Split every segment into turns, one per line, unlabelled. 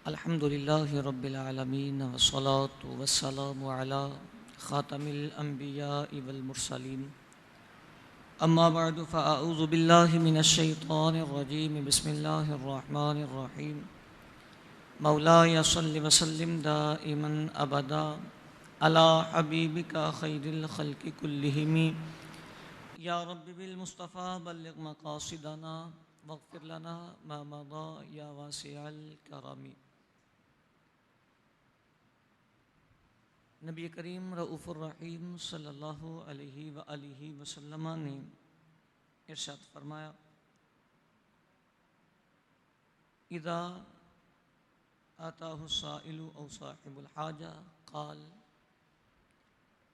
अल्हम्दुलिल्लाहि रब्बिल आलमीन वस्सलातु वस्सलामु अला ख़ातमिल अंबियाइ वल मुरसलीन अम्मा बअदु फ़अऊज़ु बिल्लाहि मिनश शैतानिर रजीम बिस्मिल्लाहिर रहमानिर रहीम मौलाया सल्लि व सल्लिम दाइमन अबदा अला हबीबिका खैरिल खल्क़ि कुल्लिहिम या रब्बि बिल मुस्तफ़ा बल्लिग़ मक़ासिदना वग़फ़िर लना मा मदा या वासिअल करमी। नबी करीम रऊफ़ुर रहीम सल्लल्लाहु अलैहि व आलिहि वसल्लम ने इरशाद फरमाया, इज़ा आताहु साइलु औ साहिबुल हाजा क़ाल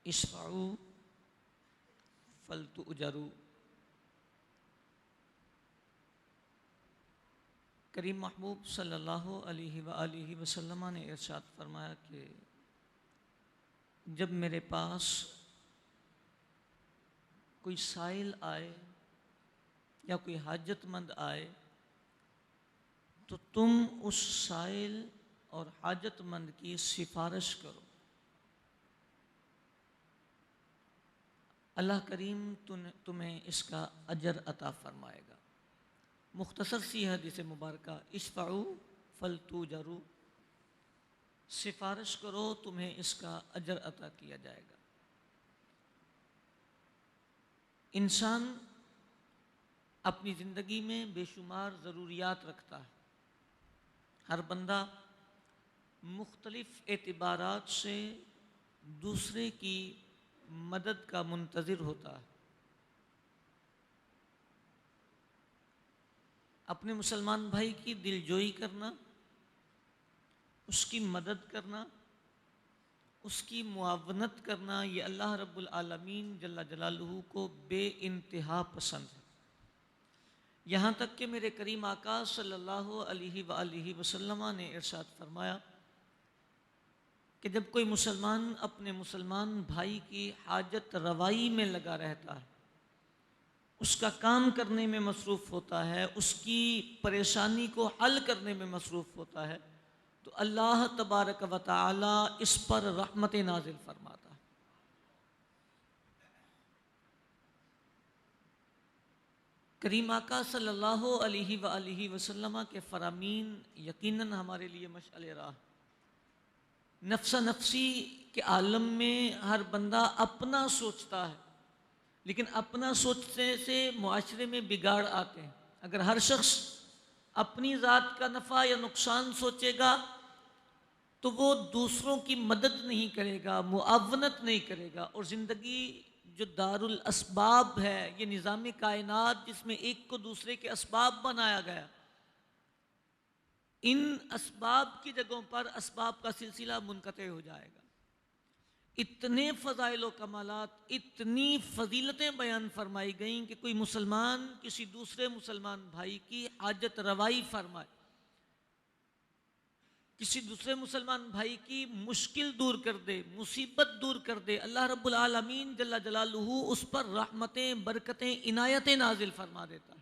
इश्फ़अू फलतुअजरू। करीम महबूब सल्लल्लाहु अलैहि व आलिहि वसल्लम ने इरशाद फरमाया कि जब मेरे पास कोई साइल आए या कोई हाजतमंद आए तो तुम उस साइल और हाजतमंद की सिफारिश करो। अल्लाह करीम तुम्हें इसका अजर अता फरमाएगा। मुख्तसर सी हदीस मुबारका, इश्फ़अू फलतुजरू, सिफारिश करो तुम्हें इसका अजर अता किया जाएगा। इंसान अपनी ज़िंदगी में बेशुमार ज़रूरियात रखता है। हर बंदा मुख्तलिफ़ एतबारात से दूसरे की मदद का मुंतज़िर होता है। अपने मुसलमान भाई की दिलजोई करना, उसकी मदद करना, उसकी मुआवनत करना, ये अल्लाह रब्बुल आलमीन जल्ला जलालुहु को बेइंतहा पसंद है। यहाँ तक कि मेरे करीम आका सल्लल्लाहु अलैहि वसल्लम ने इरशाद फरमाया कि जब कोई मुसलमान अपने मुसलमान भाई की हाजत रवाई में लगा रहता है, उसका काम करने में मसरूफ़ होता है, उसकी परेशानी को हल करने में मसरूफ़ होता है, तो अल्लाह तबारक व तआला इस पर रहमत नाजिल फरमाता है। करीम आका सल्लल्लाहु अलैहि वसल्लम के फरामीन यकीनन हमारे लिए मशअल राह। नफ्सा नफ्सी के आलम में हर बंदा अपना सोचता है, लेकिन अपना सोचने से मुआशरे में बिगाड़ आते हैं। अगर हर शख्स अपनी ज़ात का नफ़ा या नुकसान सोचेगा तो वो दूसरों की मदद नहीं करेगा, मुआवनत नहीं करेगा। और ज़िंदगी जो दारुल असबाब है, ये निज़ाम कायनात जिसमें एक को दूसरे के असबाब बनाया गया, इन असबाब की जगहों पर असबाब का सिलसिला मुनक़ते हो जाएगा। इतने फ़ज़ाइल व कमालात, इतनी फ़जीलतें बयान फरमाई गईं कि कोई मुसलमान किसी दूसरे मुसलमान भाई की हाजत रवाई फरमाए, किसी दूसरे मुसलमान भाई की मुश्किल दूर कर दे, मुसीबत दूर कर दे, अल्लाह रब्बुल आलमीन जल्ला जलालुहु उस पर रहमतें, बरकतें, इनायतें नाजिल फरमा देता है।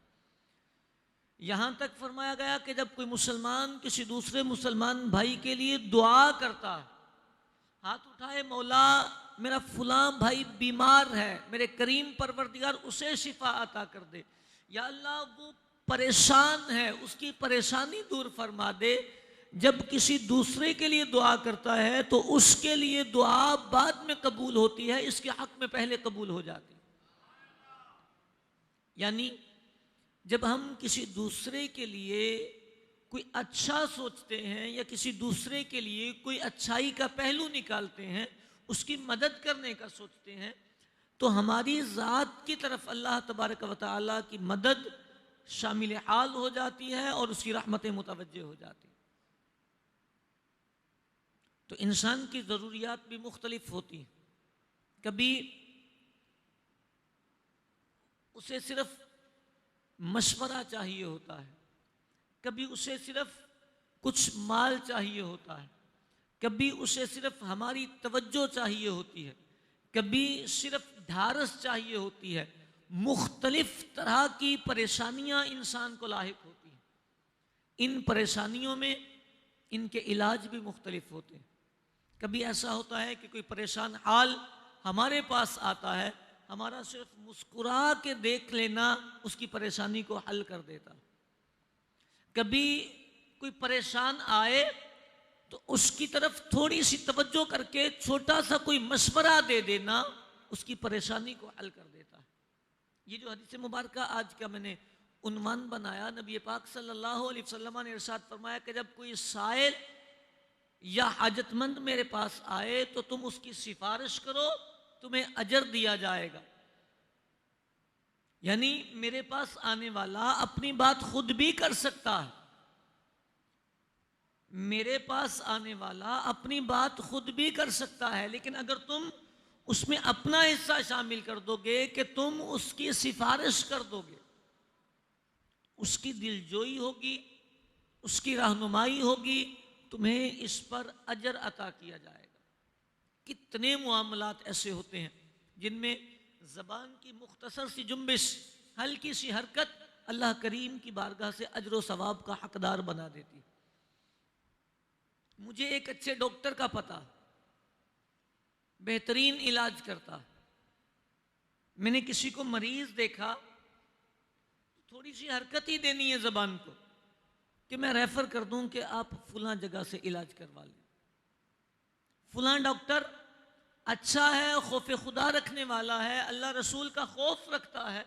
यहाँ तक फरमाया गया कि जब कोई मुसलमान किसी दूसरे मुसलमान भाई के लिए दुआ करता है, हाथ उठाए, मौला मेरा फलां भाई बीमार है, मेरे करीम परवरदिगार उसे शिफा अता कर दे, या अल्लाह वो परेशान है, उसकी परेशानी दूर फरमा दे। जब किसी दूसरे के लिए दुआ करता है तो उसके लिए दुआ बाद में कबूल होती है, इसके हक में पहले कबूल हो जाती है। यानी जब हम किसी दूसरे के लिए कोई अच्छा सोचते हैं या किसी दूसरे के लिए कोई अच्छाई का पहलू निकालते हैं, उसकी मदद करने का सोचते हैं, तो हमारी ज़ात की तरफ अल्लाह तबारक व तआला की मदद शामिल हाल हो जाती है और उसकी रहमतें मुतवज्जे हो जाती हैं। तो इंसान की ज़रूरियात भी मुख्तलिफ होती हैं। कभी उसे सिर्फ मशवरा चाहिए होता है, कभी उसे सिर्फ कुछ माल चाहिए होता है, कभी उसे सिर्फ हमारी तवज्जो चाहिए होती है, कभी सिर्फ ढारस चाहिए होती है। मुख्तलिफ तरह की परेशानियां इंसान को लाहिक होती हैं। इन परेशानियों में इनके इलाज भी मुख्तलिफ होते हैं। कभी ऐसा होता है कि कोई परेशान हाल हमारे पास आता है, हमारा सिर्फ मुस्कुरा के देख लेना उसकी परेशानी को हल कर देता। कभी कोई परेशान आए तो उसकी तरफ थोड़ी सी तवज्जो करके छोटा सा कोई मशवरा दे देना उसकी परेशानी को हल कर देता है। ये जो हदीस मुबारक आज का मैंने उन्वान बनाया, नबी पाक सल्लल्लाहु अलैहि वसल्लम ने इरशाद फरमाया कि जब कोई साइल या हाजतमंद मेरे पास आए तो तुम उसकी सिफारिश करो, तुम्हें अजर दिया जाएगा। यानी मेरे पास आने वाला अपनी बात खुद भी कर सकता है, मेरे पास आने वाला अपनी बात खुद भी कर सकता है, लेकिन अगर तुम उसमें अपना हिस्सा शामिल कर दोगे कि तुम उसकी सिफारिश कर दोगे, उसकी दिलजोई होगी, उसकी रहनुमाई होगी, तुम्हें इस पर अजर अता किया जाएगा। कितने मामलात ऐसे होते हैं जिनमें ज़बान की मुख्तसर सी जुम्बिश, हल्की सी हरकत अल्लाह करीम की बारगाह से अजर व सवाब का हकदार बना देती है। मुझे एक अच्छे डॉक्टर का पता, बेहतरीन इलाज करता। मैंने किसी को मरीज देखा, थोड़ी सी हरकत ही देनी है ज़बान को कि मैं रेफर कर दूं कि आप फलां जगह से इलाज करवा लें। फलां डॉक्टर अच्छा है, खौफ खुदा रखने वाला है, अल्लाह रसूल का खौफ रखता है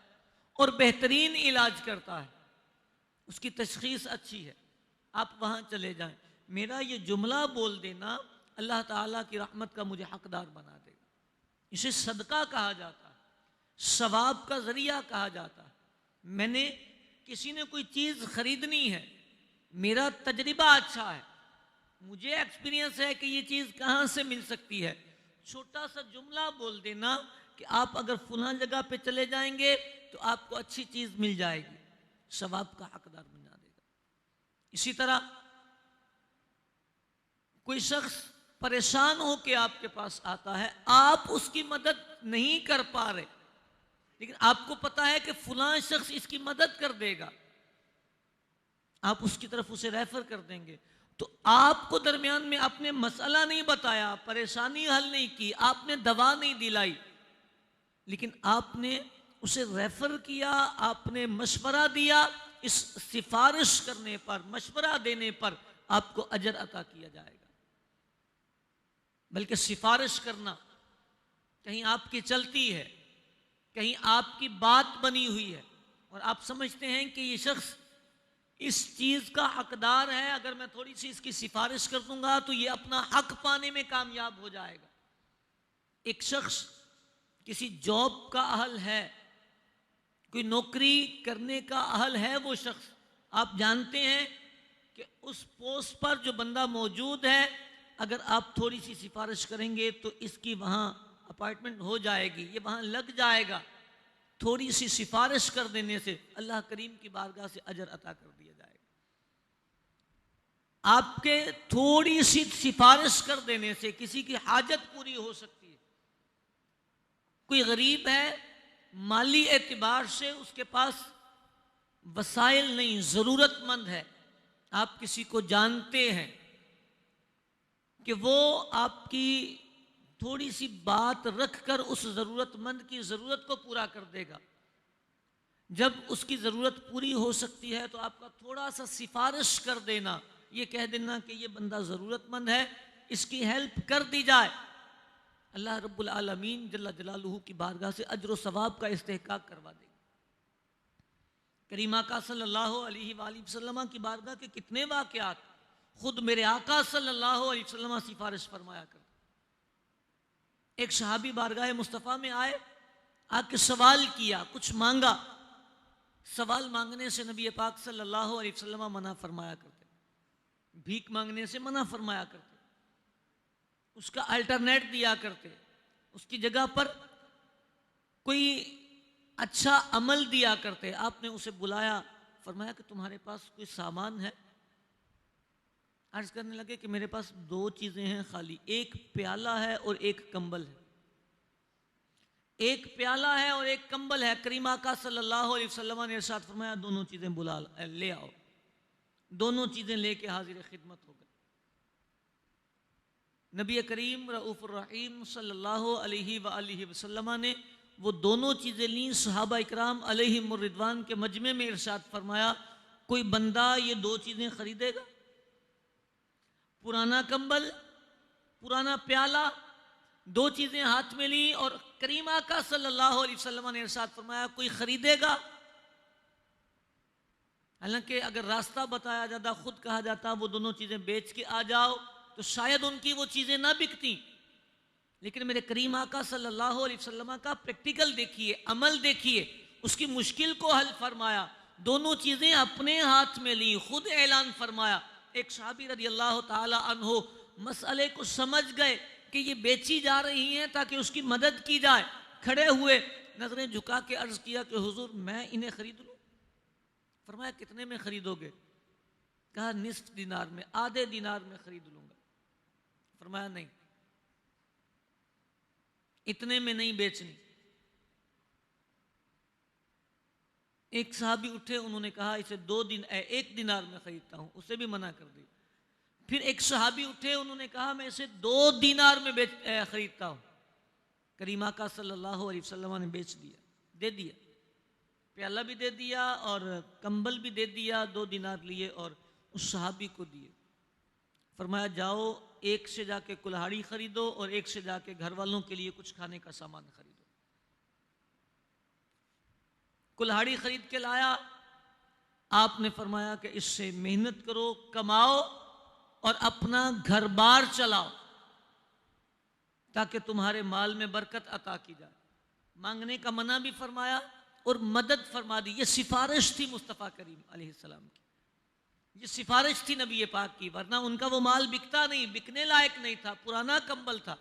और बेहतरीन इलाज करता है, उसकी तशखीस अच्छी है, आप वहां चले जाएं। मेरा ये जुमला बोल देना अल्लाह ताला की रहमत का मुझे हकदार बना देगा। इसे सदका कहा जाता है, सवाब का जरिया कहा जाता है। मैंने किसी ने कोई चीज़ खरीदनी है, मेरा तजर्बा अच्छा है, मुझे एक्सपीरियंस है कि ये चीज़ कहाँ से मिल सकती है, छोटा सा जुमला बोल देना कि आप अगर फलां जगह पे चले जाएंगे तो आपको अच्छी चीज़ मिल जाएगी, सवाब का हकदार बना देगा। इसी तरह कोई शख्स परेशान हो के आपके पास आता है, आप उसकी मदद नहीं कर पा रहे, लेकिन आपको पता है कि फलां शख्स इसकी मदद कर देगा, आप उसकी तरफ उसे रेफर कर देंगे। तो आपको दरमियान में आपने मसला नहीं बताया, परेशानी हल नहीं की, आपने दवा नहीं दिलाई, लेकिन आपने उसे रेफर किया, आपने मशवरा दिया। इस सिफारिश करने पर, मशवरा देने पर आपको अजर अता किया जाएगा। बल्कि सिफारिश करना कहीं आपकी चलती है, कहीं आपकी बात बनी हुई है और आप समझते हैं कि ये शख्स इस चीज़ का हकदार है, अगर मैं थोड़ी सी इसकी सिफारिश कर दूंगा तो ये अपना हक पाने में कामयाब हो जाएगा। एक शख्स किसी जॉब का अहल है, कोई नौकरी करने का अहल है, वो शख्स, आप जानते हैं कि उस पोस्ट पर जो बंदा मौजूद है, अगर आप थोड़ी सी सिफारिश करेंगे तो इसकी वहाँ अपॉइंटमेंट हो जाएगी, ये वहाँ लग जाएगा। थोड़ी सी सिफारिश कर देने से अल्लाह करीम की बारगाह से अजर अता कर दिया जाएगा। आपके थोड़ी सी सिफारिश कर देने से किसी की हाजत पूरी हो सकती है। कोई गरीब है, माली एतबार से उसके पास वसाइल नहीं, ज़रूरतमंद है, आप किसी को जानते हैं कि वो आपकी थोड़ी सी बात रखकर उस ज़रूरतमंद की ज़रूरत को पूरा कर देगा। जब उसकी ज़रूरत पूरी हो सकती है तो आपका थोड़ा सा सिफारिश कर देना, ये कह देना कि ये बंदा ज़रूरतमंद है, इसकी हेल्प कर दी जाए, अल्लाह रब्बुल आलमीन जल्ला जलालुहु की बारगाह से अजर व सवाब का इस्तेहकाक करवा देगा। करीम आका सल्लल्लाहु अलैहि वसल्लम की बारगाह के कितने वाक़यात खुद मेरे आका सल्लल्लाहु अलैहि वसल्लम सिफारिश फरमाया करते। एक सहाबी बारगाह मुस्तफ़ा में आए, आके सवाल किया, कुछ मांगा। सवाल मांगने से नबी पाक सल्लल्लाहु अलैहि वसल्लम मना फरमाया करते, भीख मांगने से मना फरमाया करते, उसका अल्टरनेट दिया करते, उसकी जगह पर कोई अच्छा अमल दिया करते। आपने उसे बुलाया, फरमाया कि तुम्हारे पास कोई सामान है? अर्ज करने लगे कि मेरे पास दो चीज़ें हैं खाली, एक प्याला है और एक कंबल है। एक प्याला है और एक कंबल है। करीम आका सल्लल्लाहु अलैहि वसल्लम ने इरशाद फरमाया दोनों चीज़ें बुला ले आओ। दोनों चीज़ें लेके हाजिर खिदमत हो गए। नबी करीम रऊफ़ुर रहीम सल्लल्लाहु अलैहि वसल्लम ने वो दोनों चीज़ें ली। सहाबा इकराम अलैहिमुर रिदवान के मजमे में इरशाद फरमाया, कोई बंदा ये दो चीज़ें खरीदेगा, पुराना कंबल, पुराना प्याला, दो चीज़ें हाथ में ली और करीम आका सल्लल्लाहु अलैहि वसल्लम ने इरशाद फरमाया, कोई खरीदेगा। हालांकि अगर रास्ता बताया जाता, खुद कहा जाता वो दोनों चीज़ें बेच के आ जाओ, तो शायद उनकी वो चीज़ें ना बिकती। लेकिन मेरे करीम आका सल्लल्लाहु अलैहि वसल्लम का प्रैक्टिकल देखिए, अमल देखिए, उसकी मुश्किल को हल फरमाया। दोनों चीज़ें अपने हाथ में ली, खुद ऐलान फरमाया। एक सहाबी रज़ी अल्लाह ताला अन्हो मसले को समझ गए कि ये बेची जा रही हैं ताकि उसकी मदद की जाए। खड़े हुए नजरें झुका के अर्ज किया कि हुजूर मैं इन्हें खरीद लूँ। फरमाया कितने में खरीदोगे? कहा निस्फ दिनार में, आधे दिनार में खरीद लूंगा। फरमाया नहीं, इतने में नहीं बेचनी। एक साहबी उठे, उन्होंने कहा इसे एक दिनार में खरीदता हूं, उसे भी मना कर दी। फिर एक सहाबी उठे, उन्होंने कहा मैं इसे 2 दिनार में खरीदता हूं। करीम आका सल्लल्लाहु अलैहि वसल्लम ने बेच दिया, दे दिया, प्याला भी दे दिया और कंबल भी दे दिया। 2 दिनार लिए और उस सहाबी को दिए। फरमाया जाओ, एक से जाके कुल्हाड़ी खरीदो और एक से जाके घर वालों के लिए कुछ खाने का सामान खरीदो। कुल्हाड़ी खरीद के लाया। आपने फरमाया कि इससे मेहनत करो, कमाओ और अपना घर बार चलाओ ताकि तुम्हारे माल में बरकत अता की जाए। मांगने का मना भी फरमाया और मदद फरमा दी। ये सिफारिश थी मुस्तफ़ा करीम अलैहिस्सलाम की, ये सिफारिश थी नबी पाक की, वरना उनका वो माल बिकता नहीं, बिकने लायक नहीं था, पुराना कंबल था।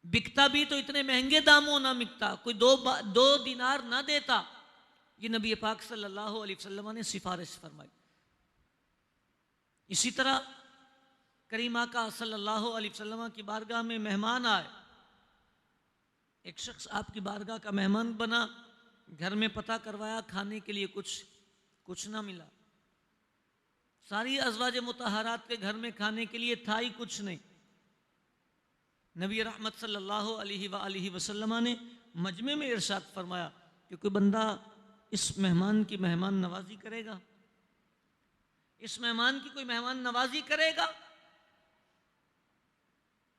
बिकता भी तो इतने महंगे दामों ना बिकता, कोई 2 दिनार ना देता। ये नबी पाक सल्लल्लाहु अलैहि वसल्लम ने सिफारिश फरमाई। इसी तरह करीम आका सल्लल्लाहु अलैहि वसल्लम की बारगाह में मेहमान आए। एक शख्स आपकी बारगाह का मेहमान बना, घर में पता करवाया, खाने के लिए कुछ ना मिला। सारी अज़वाज मुतहरात के घर में खाने के लिए था ही कुछ नहीं। नबी रहमत सल्लल्लाहु अलैहि वसल्लम ने मजमे में इरशाद फरमाया कि कोई बंदा इस मेहमान की मेहमान नवाजी करेगा, इस मेहमान की कोई मेहमान नवाजी करेगा।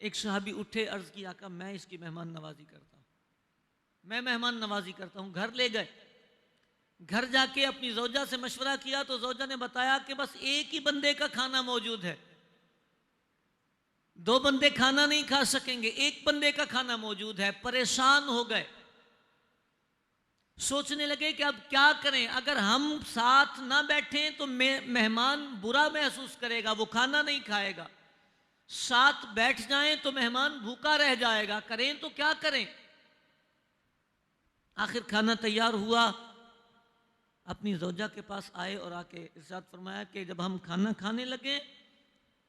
एक सहाबी उठे, अर्ज किया आका मैं इसकी मेहमान नवाजी करता हूं, मैं मेहमान नवाजी करता हूं। घर ले गए, घर जाके अपनी ज़ौजा से मशवरा किया तो ज़ौजा ने बताया कि बस एक ही बंदे का खाना मौजूद है, 2 बंदे खाना नहीं खा सकेंगे, एक बंदे का खाना मौजूद है। परेशान हो गए, सोचने लगे कि अब क्या करें। अगर हम साथ ना बैठें तो मेहमान बुरा महसूस करेगा, वो खाना नहीं खाएगा। साथ बैठ जाएं तो मेहमान भूखा रह जाएगा, करें तो क्या करें। आखिर खाना तैयार हुआ, अपनी ज़ौजा के पास आए और आके इरशाद फरमाया कि जब हम खाना खाने लगे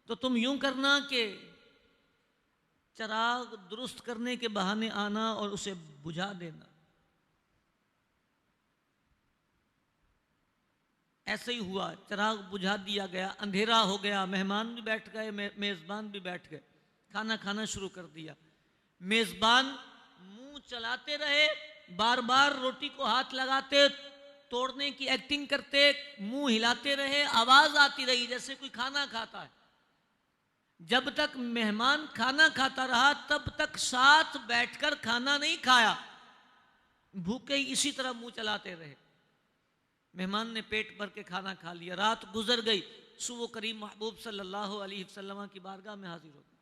तो तुम यूं करना कि चिराग दुरुस्त करने के बहाने आना और उसे बुझा देना। ऐसे ही हुआ, चिराग बुझा दिया गया, अंधेरा हो गया। मेहमान भी बैठ गए, मेज़बान भी बैठ गए, खाना खाना शुरू कर दिया। मेज़बान मुंह चलाते रहे, बार बार रोटी को हाथ लगाते, तोड़ने की एक्टिंग करते, मुंह हिलाते रहे, आवाज आती रही जैसे कोई खाना खाता है। जब तक मेहमान खाना खाता रहा तब तक साथ बैठकर खाना नहीं खाया, भूखे ही इसी तरह मुंह चलाते रहे। मेहमान ने पेट भर के खाना खा लिया, रात गुजर गई। सुबह करीम महबूब सल्लल्लाहु अलैहि वसल्लम की बारगाह में हाजिर हो गए।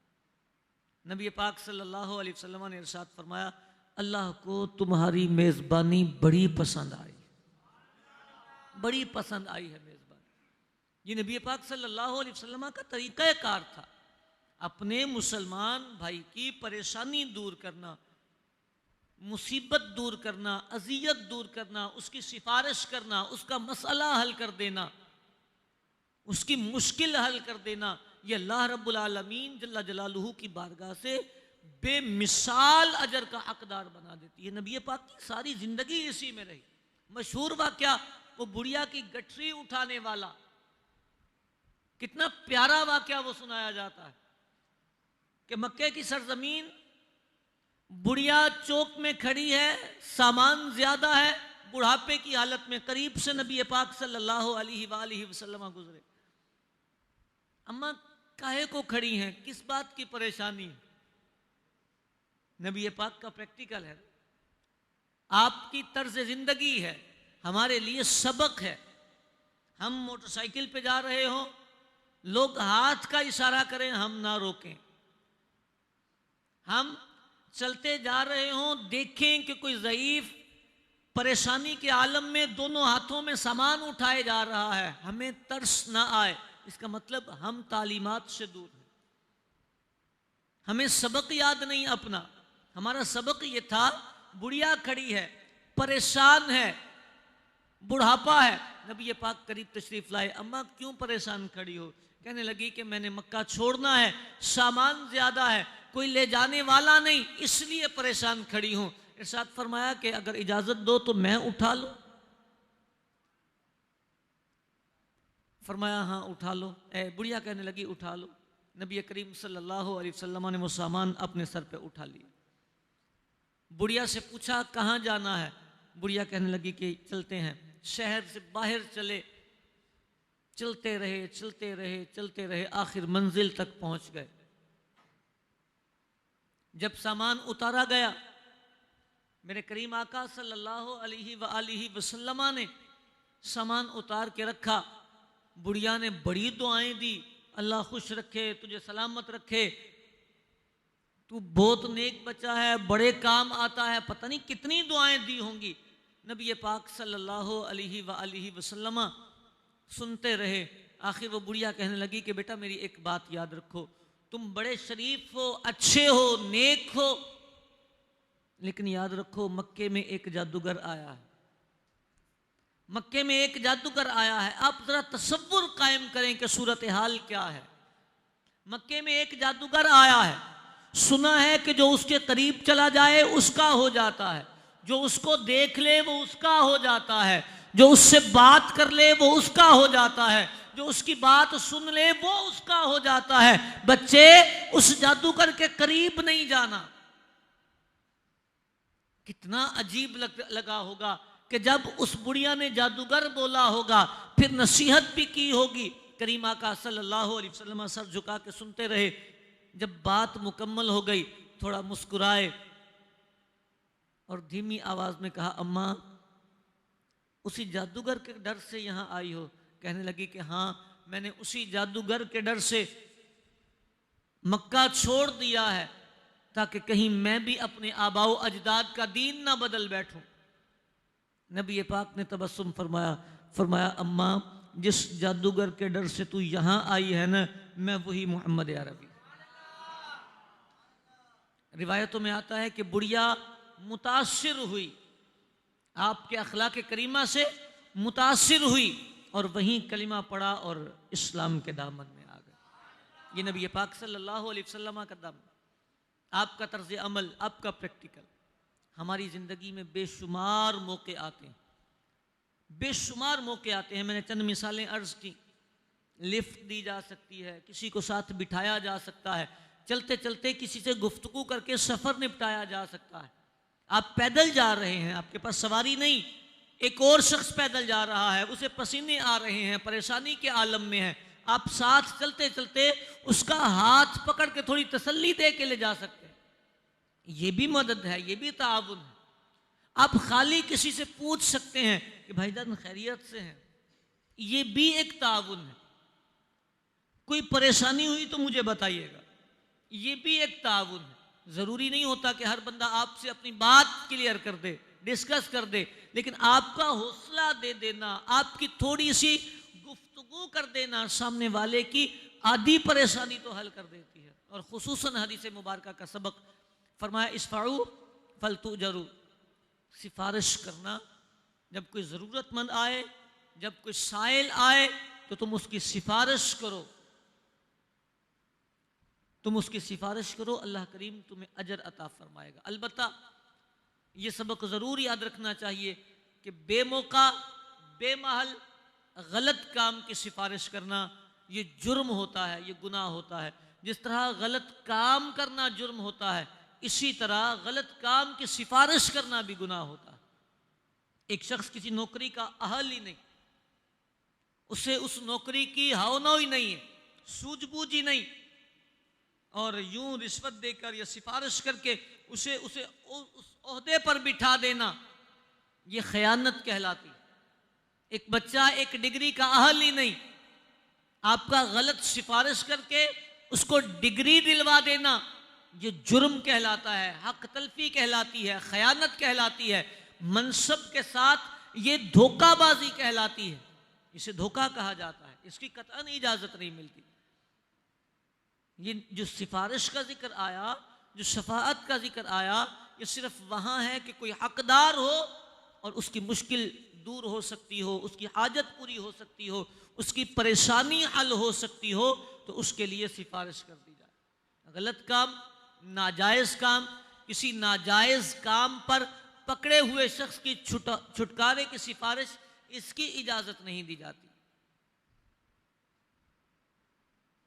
नबी पाक सल्लल्लाहु अलैहि वसल्लम ने इरशाद फरमाया, अल्लाह को तुम्हारी मेज़बानी बड़ी पसंद आई, बड़ी पसंद आई है मेज़बानी। ये नबी पाक सल्लल्लाहु अलैहि वसल्लम का तरीक़ाकार था, अपने मुसलमान भाई की परेशानी दूर करना, मुसीबत दूर करना, अज़ियत दूर करना, उसकी सिफारिश करना, उसका मसला हल कर देना, उसकी मुश्किल हल कर देना। ये अल्लाह रब्बुल आलमीन जल्ला जलालुहू की बारगाह से बेमिसाल अजर का हकदार बना देती है। नबी पाक की सारी जिंदगी इसी में रही। मशहूर वाक़या वो बुढ़िया की गठरी उठाने वाला, कितना प्यारा वाक़या वो सुनाया जाता है। कि मक्के की सरजमीन, बुढ़िया चौक में खड़ी है, सामान ज्यादा है, बुढ़ापे की हालत में करीब से नबी पाक सल्लल्लाहु अलैहि वसल्लम गुजरे। अम्मा काहे को खड़ी हैं, किस बात की परेशानी? नबी पाक का प्रैक्टिकल है, आपकी तर्ज जिंदगी है, हमारे लिए सबक है। हम मोटरसाइकिल पे जा रहे हो, लोग हाथ का इशारा करें, हम ना रोकें। हम चलते जा रहे हो, देखें कि कोई ज़ईफ परेशानी के आलम में दोनों हाथों में सामान उठाए जा रहा है, हमें तरस ना आए। इसका मतलब हम तालीमात से दूर हैं, हमें सबक याद नहीं अपना। हमारा सबक ये था, बुढ़िया खड़ी है, परेशान है, बुढ़ापा है। नबी पाक करीब तशरीफ लाए, अम्मा क्यों परेशान खड़ी हो? कहने लगी कि मैंने मक्का छोड़ना है, सामान ज्यादा है, कोई ले जाने वाला नहीं, इसलिए परेशान खड़ी हूं। इरशाद फरमाया कि अगर इजाजत दो तो मैं उठा लूं। फरमाया हाँ उठा लो। बुढ़िया कहने लगी उठा लो। नबी करीम सल्लल्लाहु अलैहि वसल्लम ने वो सामान अपने सर पे उठा लिया। बुढ़िया से पूछा कहाँ जाना है? बुढ़िया कहने लगी कि चलते हैं, शहर से बाहर चले। चलते रहे चलते रहे चलते रहे, आखिर मंजिल तक पहुंच गए। जब सामान उतारा गया, मेरे करीम आका सल्लल्लाहु अलैहि वसल्लम ने सामान उतार के रखा। बुढ़िया ने बड़ी दुआएं दी, अल्लाह खुश रखे, तुझे सलामत रखे, तू बहुत नेक बच्चा है, बड़े काम आता है। पता नहीं कितनी दुआएं दी होंगी। नबी पाक सल्लल्लाहु अलैहि वसल्लम सुनते रहे। आखिर वो बुढ़िया कहने लगी कि बेटा मेरी एक बात याद रखो, तुम बड़े शरीफ हो, अच्छे हो, नेक हो, लेकिन याद रखो मक्के में एक जादूगर आया है। मक्के में एक जादूगर आया है। आप जरा तसव्वुर कायम करें कि सूरत हाल क्या है। मक्के में एक जादूगर आया है, सुना है कि जो उसके करीब चला जाए उसका हो जाता है, जो उसको देख ले वो उसका हो जाता है, जो उससे बात कर ले वो उसका हो जाता है, जो उसकी बात सुन ले वो उसका हो जाता है। बच्चे उस जादूगर के करीब नहीं जाना। कितना अजीब लगा होगा कि जब उस बुढ़िया ने जादूगर बोला होगा, फिर नसीहत भी की होगी। करीम आका सल्लल्लाहु अलैहि वसल्लम सर झुका के सुनते रहे। जब बात मुकम्मल हो गई, थोड़ा मुस्कुराए और धीमी आवाज में कहा, अम्मा उसी जादूगर के डर से यहां आई हो? कहने लगी कि हाँ, मैंने उसी जादूगर के डर से मक्का छोड़ दिया है, ताकि कहीं मैं भी अपने आबाओ अजदाद का दीन ना बदल बैठूं। नबी पाक ने तबस्सुम फरमाया, फरमाया अम्मा जिस जादूगर के डर से तू यहां आई है ना, मैं वही मोहम्मद अरबी। रिवायतों में आता है कि बुढ़िया मुतासिर हुई, आपके अखलाक करीमा से मुतासिर हुई और वहीं कलिमा पढ़ा और इस्लाम के दामन में आ गए। ये नबी पाक सल्लल्लाहु अलैहि वसल्लम का दामन, आपका तर्ज अमल, आपका प्रैक्टिकल। हमारी ज़िंदगी में बेशुमार मौके आते हैं, बेशुमार मौके आते हैं। मैंने चंद मिसालें अर्ज़ की। लिफ्ट दी जा सकती है, किसी को साथ बिठाया जा सकता है, चलते चलते किसी से गुफ्तगू करके सफ़र निपटाया जा सकता है। आप पैदल जा रहे हैं, आपके पास सवारी नहीं, एक और शख्स पैदल जा रहा है, उसे पसीने आ रहे हैं, परेशानी के आलम में है, आप साथ चलते चलते उसका हाथ पकड़ के थोड़ी तसल्ली दे के ले जा सकते हैं। ये भी मदद है, ये भी ताउन है। आप खाली किसी से पूछ सकते हैं कि भाईजान खैरियत से हैं, ये भी एक ताउन है। कोई परेशानी हुई तो मुझे बताइएगा, ये भी एक ताउन है। ज़रूरी नहीं होता कि हर बंदा आपसे अपनी बात क्लियर कर दे, डिस्कस कर दे, लेकिन आपका हौसला दे देना, आपकी थोड़ी सी गुफ्तगू कर देना सामने वाले की आधी परेशानी तो हल कर देती है। और खुसूसन हदीस मुबारका का सबक फरमाया, इस्फाऊ फलतू जरू, सिफारिश करना। जब कोई ज़रूरतमंद आए, जब कोई साइल आए तो तुम उसकी सिफारिश करो, तुम उसकी सिफारिश करो, अल्लाह करीम तुम्हें अजर अता फरमाएगा। अलबत्ता ये सबक ज़रूर याद रखना चाहिए कि बेमौका बेमहल गलत काम की सिफारिश करना ये जुर्म होता है, ये गुनाह होता है। जिस तरह गलत काम करना जुर्म होता है, इसी तरह गलत काम की सिफारिश करना भी गुनाह होता है। एक शख्स किसी नौकरी का अहल ही नहीं, उसे उस नौकरी की हावना ही नहीं है, सूझबूझ ही नहीं, और यूं रिश्वत देकर या सिफारिश करके उसे उसे उस ओहदे पर बिठा देना, ये खयानत कहलाती। एक बच्चा एक डिग्री का अहल ही नहीं, आपका गलत सिफारिश करके उसको डिग्री दिलवा देना, ये जुर्म कहलाता है, हक तलफी कहलाती है, खयानत कहलाती है, मनसब के साथ ये धोखाबाजी कहलाती है, इसे धोखा कहा जाता है, इसकी कतई इजाजत नहीं मिलती। ये जो सिफारिश का जिक्र आया, जो शफाअत का जिक्र आया, ये सिर्फ वहां है कि कोई हकदार हो और उसकी मुश्किल दूर हो सकती हो, उसकी हाजत पूरी हो सकती हो, उसकी परेशानी हल हो सकती हो, तो उसके लिए सिफारिश कर दी जाए। गलत काम, नाजायज काम, किसी नाजायज काम पर पकड़े हुए शख्स की छुटकारे की सिफारिश, इसकी इजाजत नहीं दी जाती।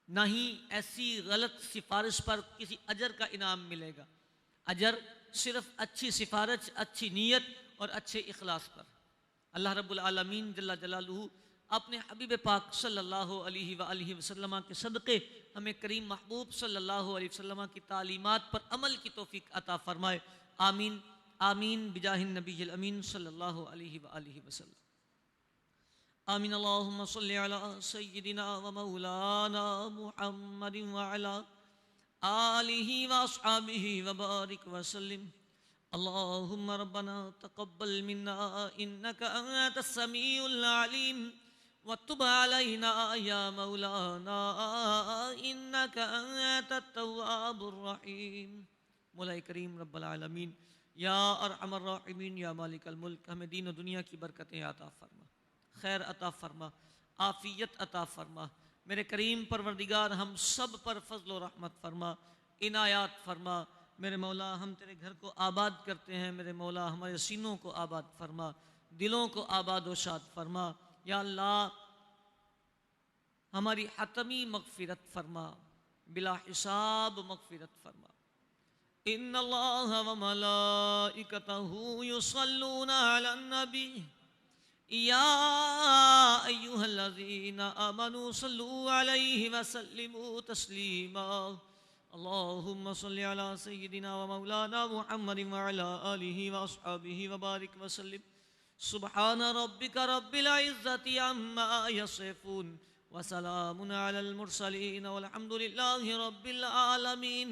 ना ही ऐसी गलत सिफारिश पर किसी अजर का इनाम मिलेगा। अजर सिर्फ अच्छी सिफारिश, अच्छी नीयत और अच्छे इखलास पर। अल्लाह रब्बुल आलमीन जल्ला जलालुहु अपने हबीब पाक सल्लल्लाहु अलैहि वसल्लम के सदक़े हमें करीम महबूब सल्लल्लाहु अलैहि वसल्लम की तालीमात पर अमल की तौफीक अता फरमाए। आमीन आमीन बिजाहिन नबील अमीन सल्लल्लाहु अलैहि वसल्लम। आमीन। अल्लाहुम्मा सल्लि अला सय्यिदिना व मौलाना मुहम्मदिन व अला आलिहि व अस्हाबिहि व बारिक व सल्लिम। अल्लाहुम्मा रब्बना तक़ब्बल मिन्ना इन्नका अंतस समीउल अलीम व तुब अलैना या मौलाना इन्नका अंतत तव्वाबुर रहीम। मौला करीम रब्बुल आलमीन या अरहमर राहिमीन या मालिकल मुल्क, हमें दीन और दुनिया की बरकतें अता फरमा, खैर अता फरमा, आफियत अता फरमा। मेरे करीम परवरदिगार हम सब पर फजल व रहमत फरमा, इनायात फरमा। मेरे मौला हम तेरे घर को आबाद करते हैं, मेरे मौला हमारे सीनों को आबाद फरमा, दिलों को आबाद व शाद फरमा। या अल्लाह हमारी हतमी मगफिरत फरमा, बिला हिसाब मगफिरत फरमा। इन्नल्लाह व मलाइकतहु युसल्लूना अलन नबी या अय्युहल्लज़ीना आमनू सल्लू अलैहि व सल्लिमू तस्लीमा। अल्लाहुम्मा सल्लि अला सय्यिदिना व मौलाना मुहम्मदिन व अला आलिहि व अस्हाबिहि व बारिक व सल्लिम। सुब्हान रब्बिका रब्बिल इज़्ज़ति अम्मा यसिफून व सलामुन अलल मुरसलीन वल्हम्दुलिल्लाहि रब्बिल आलमीन।